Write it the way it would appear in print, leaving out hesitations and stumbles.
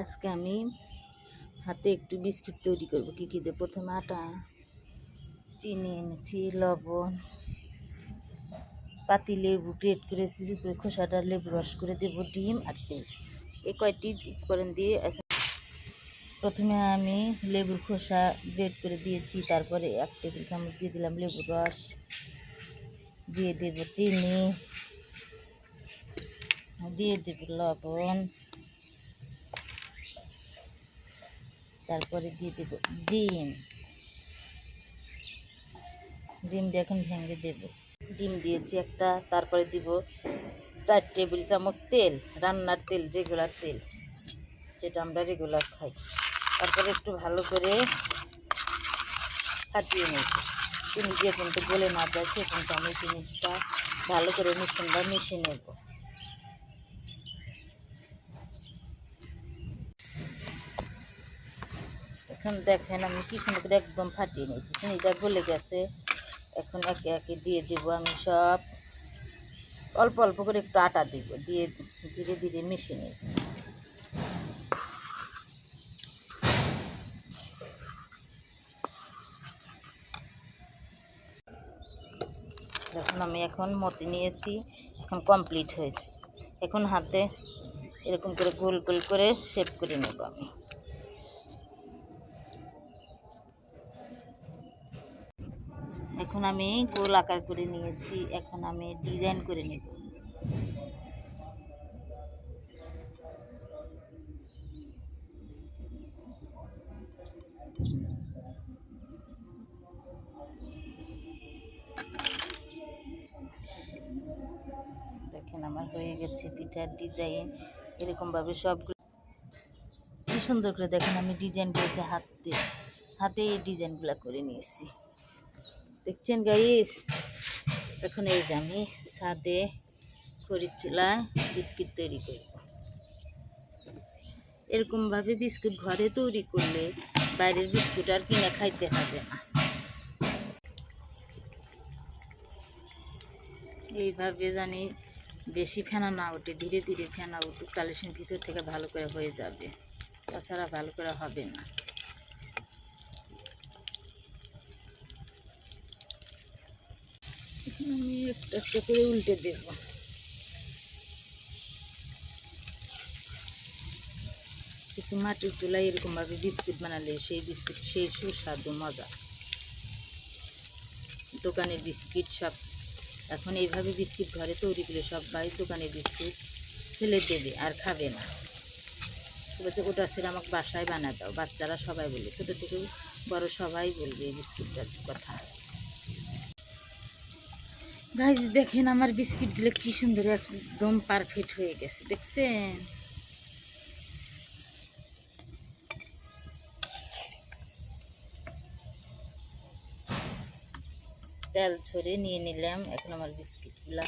আজকে আমি হাতে একটু বিস্কুট তৈরি করবো। কী কী দিয়ে? প্রথমে আটা, চিনি এনেছি, লবণ, পাতি লেবু গ্রেট করেছি, খোসাটা লেবু রস করে দেবো, ডিম আর তেল। এই কয়টি উপকরণ দিয়ে প্রথমে আমি লেবুর খোসা গ্রেট করে দিয়েছি, তারপরে 1 টেবিল চামচ দিয়ে দিলাম লেবুর রস, দিয়ে দেবো চিনি, দিয়ে দেবো লবণ, তারপরে দিয়ে দেবো ডিম। ডিম দিয়ে এখন ভেঙে দেব। ডিম দিয়েছি একটা, তারপরে দিব 4 টেবিল চামচ তেল, রান্নার তেল, রেগুলার তেল, যেটা আমরা রেগুলার খাই। তারপরে একটু ভালো করে ফাটিয়ে নেব। চিনি যে কিন্তু গলে না যায় সে কিন্তু আমি জিনিসটা ভালো করে মিশ্রণটা মিশিয়ে নেব। এখন দেখেন আমি কি সুন্দর করে একদম ফাটিয়ে নিয়েছি, চিনিটা গলে গেছে। এখন একে একে দিয়ে দেব আমি সব, অল্প অল্প করে একটু আটা দিব, দিয়ে ধীরে ধীরে মিশিয়ে নেব। এখন মতে নিয়েছি, এখন কমপ্লিট হয়েছে। এখন হাতে এরকম করে গোল গোল করে শেপ করে নেব আমি। এখন আমি গোল আকার করে নিয়েছি, এখন আমি ডিজাইন করে নেব। দেখেন আমার হয়ে গেছে পিঠার ডিজাইন। এরকমভাবে সবগুলো কি সুন্দর করে দেখেন আমি ডিজাইন দিয়েছি, হাতে এই ডিজাইনগুলো করে নিয়েছি, দেখছেন গাইস। এখন এই যে আমি ছাদে খড়ির চুলায় বিস্কিট তৈরি করব। এরকমভাবে বিস্কুট ঘরে তৈরি করলে বাইরের বিস্কুট আর কিনে খাইতে হবে না। এইভাবে জানি বেশি ফেনা না ওঠে, ধীরে ধীরে ফেনা উঠুক, তাহলে সে ভিতর থেকে ভালো করে হয়ে যাবে, তাছাড়া ভালো করে হবে না। আমি একটা একটা করে উল্টে দেব। কিন্তু মাটির চুলায় এরকমভাবে বিস্কুট বানালে সেই সুস্বাদু মজা। দোকানের বিস্কিট সব এখন এইভাবে বিস্কিট ঘরে তৈরি করলে সবাই দোকানের বিস্কুট ফেলে দেবে আর খাবে না। বলছে ওটা সেটা আমাকে বাসায় বানা দাও, বাচ্চারা সবাই বলে, ছোটো থেকে বড় সবাই বলবে এই বিস্কুটটার কথা। গাইজ দেখেন আমার বিস্কিটগুলো কি সুন্দর একদম পারফেক্ট হয়ে গেছে, দেখছেন? তেল ছড়ে নিয়ে নিলাম। এখন আমার বিস্কিটগুলা